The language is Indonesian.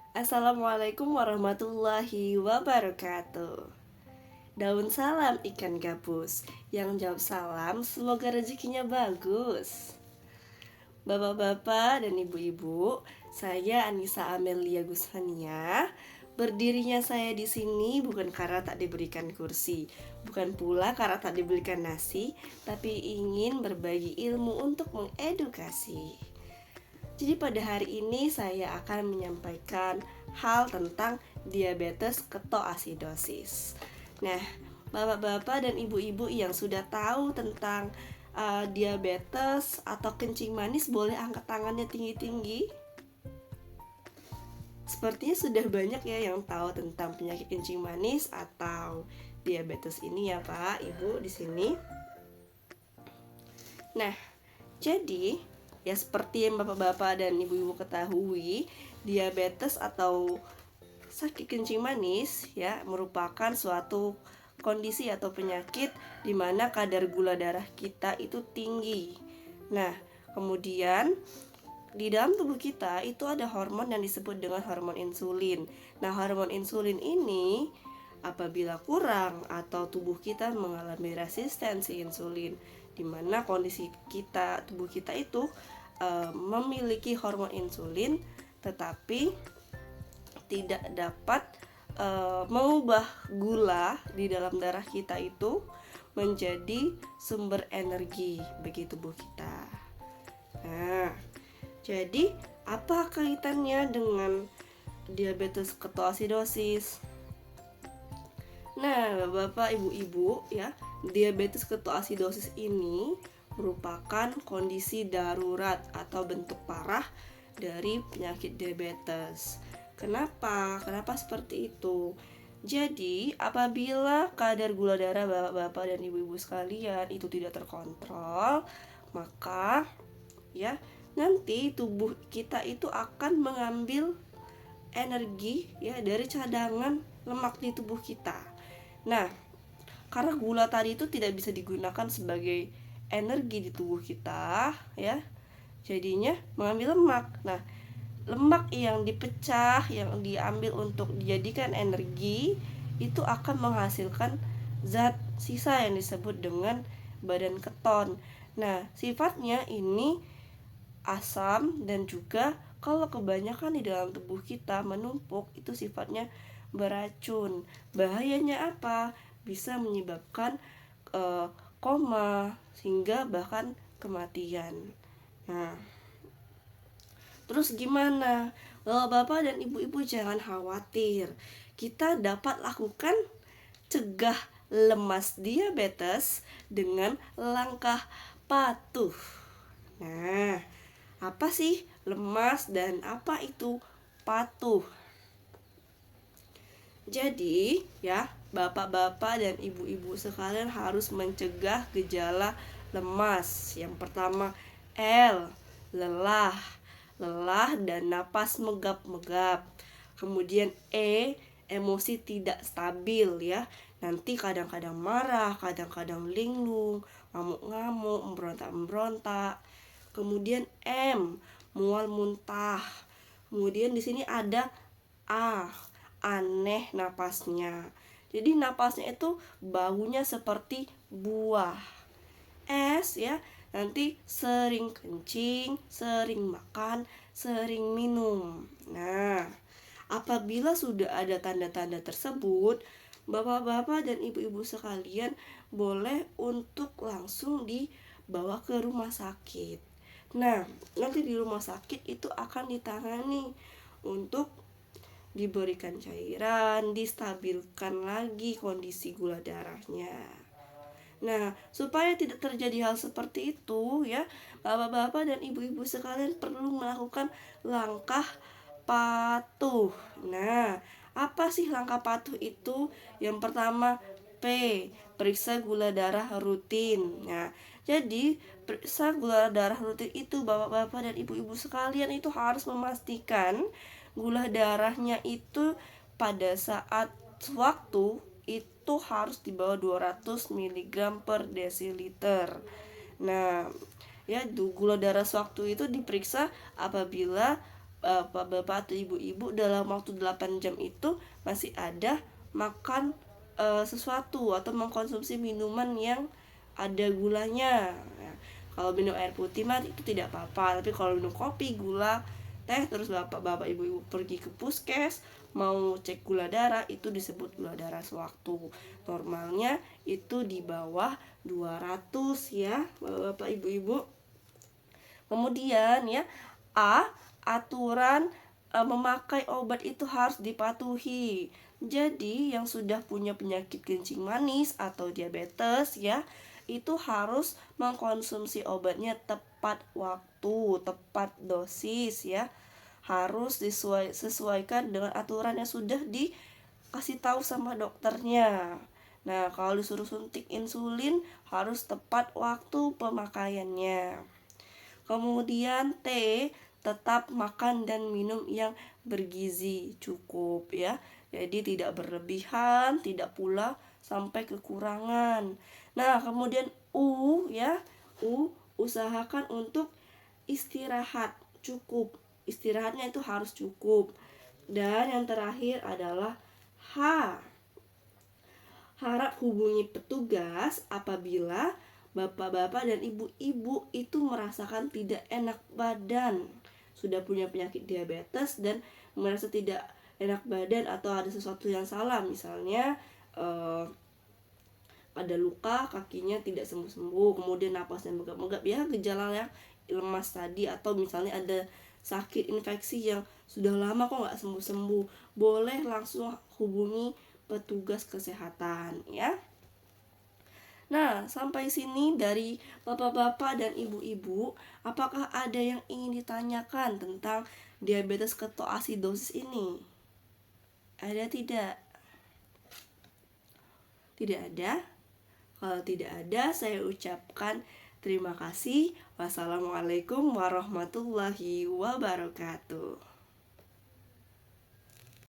Assalamualaikum warahmatullahi wabarakatuh. Daun salam ikan gabus, yang jawab salam semoga rezekinya bagus. Bapak-bapak dan ibu-ibu, saya Anissa Amelia Gusmania. Berdirinya saya di sini bukan karena tak diberikan kursi, bukan pula karena tak diberikan nasi, tapi ingin berbagi ilmu untuk mengedukasi. Jadi pada hari ini saya akan menyampaikan hal tentang diabetes ketoasidosis. Nah, bapak-bapak dan ibu-ibu yang sudah tahu tentang diabetes atau kencing manis boleh angkat tangannya tinggi-tinggi. Sepertinya sudah banyak ya yang tahu tentang penyakit kencing manis atau diabetes ini ya Pak, Ibu di sini. Nah, jadi ya seperti yang bapak-bapak dan ibu-ibu ketahui, diabetes atau sakit kencing manis ya merupakan suatu kondisi atau penyakit di mana kadar gula darah kita itu tinggi. Nah, kemudian di dalam tubuh kita itu ada hormon yang disebut dengan hormon insulin. Nah, hormon insulin ini apabila kurang atau tubuh kita mengalami resistensi insulin, di mana kondisi kita, tubuh kita itu memiliki hormon insulin tetapi tidak dapat mengubah gula di dalam darah kita itu menjadi sumber energi bagi tubuh kita. Nah, jadi apa kaitannya dengan diabetes ketoasidosis? Nah, Bapak Ibu-ibu ya, diabetes ketoasidosis ini merupakan kondisi darurat atau bentuk parah dari penyakit diabetes. Kenapa? Kenapa seperti itu? Jadi, apabila kadar gula darah Bapak-bapak dan Ibu-ibu sekalian itu tidak terkontrol, maka ya nanti tubuh kita itu akan mengambil energi ya dari cadangan lemak di tubuh kita. Nah, karena gula tadi itu tidak bisa digunakan sebagai energi di tubuh kita ya, jadinya mengambil lemak. Nah, lemak yang dipecah, yang diambil untuk dijadikan energi itu akan menghasilkan zat sisa yang disebut dengan badan keton. Nah, sifatnya ini asam dan juga kalau kebanyakan di dalam tubuh kita menumpuk itu sifatnya beracun. Bahayanya apa? Bisa menyebabkan koma sehingga bahkan kematian. Nah, terus gimana? Bapak dan ibu-ibu jangan khawatir. Kita dapat lakukan cegah lemas diabetes dengan langkah patuh. Nah, apa sih lemas dan apa itu patuh? Jadi, ya, bapak-bapak dan ibu-ibu sekalian harus mencegah gejala lemas. Yang pertama, L, lelah. Lelah dan napas megap-megap. Kemudian E, emosi tidak stabil ya. Nanti kadang-kadang marah, kadang-kadang linglung, ngamuk-ngamuk, memberontak-memberontak. Kemudian M, mual muntah. Kemudian di sini ada A, aneh napasnya. Jadi napasnya itu baunya seperti buah. S ya, nanti sering kencing, sering makan, sering minum. Nah, apabila sudah ada tanda-tanda tersebut, bapak-bapak dan ibu-ibu sekalian boleh untuk langsung dibawa ke rumah sakit. Nah, nanti di rumah sakit itu akan ditangani untuk diberikan cairan, distabilkan lagi kondisi gula darahnya. Nah, supaya tidak terjadi hal seperti itu ya, bapak-bapak dan ibu-ibu sekalian perlu melakukan langkah patuh. Nah, apa sih langkah patuh itu? Yang pertama, P, periksa gula darah rutin. Nah, jadi periksa gula darah rutin itu bapak-bapak dan ibu-ibu sekalian itu harus memastikan gula darahnya itu pada saat waktu itu harus di bawah 200 mg per desiliter. Nah, ya gula darah sewaktu itu diperiksa apabila bapak-bapak atau ibu-ibu dalam waktu 8 jam itu masih ada makan sesuatu atau mengkonsumsi minuman yang ada gulanya. Ya, kalau minum air putih mah itu tidak apa-apa, tapi kalau minum kopi, gula, teh, terus bapak-bapak ibu-ibu pergi ke puskes mau cek gula darah, itu disebut gula darah sewaktu. Normalnya itu di bawah 200 ya, bapak-bapak ibu-ibu. Kemudian ya, aturan memakai obat itu harus dipatuhi. Jadi yang sudah punya penyakit kencing manis atau diabetes ya, itu harus mengkonsumsi obatnya tepat waktu, tepat dosis ya. Harus sesuaikan dengan aturan yang sudah dikasih tahu sama dokternya. Nah, kalau disuruh suntik insulin harus tepat waktu pemakaiannya. Kemudian T, tetap makan dan minum yang bergizi cukup ya. Jadi tidak berlebihan, tidak pula sampai kekurangan. Nah, kemudian U ya. Usahakan untuk istirahat cukup. Istirahatnya itu harus cukup. Dan yang terakhir adalah H. Harap hubungi petugas apabila bapak-bapak dan ibu-ibu itu merasakan tidak enak badan, sudah punya penyakit diabetes dan merasa tidak enak badan atau ada sesuatu yang salah, misalnya ada luka, kakinya tidak sembuh-sembuh, kemudian napasnya megap-megap, ya gejala yang lemas tadi, atau misalnya ada sakit infeksi yang sudah lama kok nggak sembuh-sembuh, boleh langsung hubungi petugas kesehatan ya. Nah, sampai sini dari bapak-bapak dan ibu-ibu, apakah ada yang ingin ditanyakan tentang diabetes ketoasidosis ini? Ada tidak? Tidak ada? Kalau tidak ada, saya ucapkan terima kasih. Wassalamualaikum warahmatullahi wabarakatuh.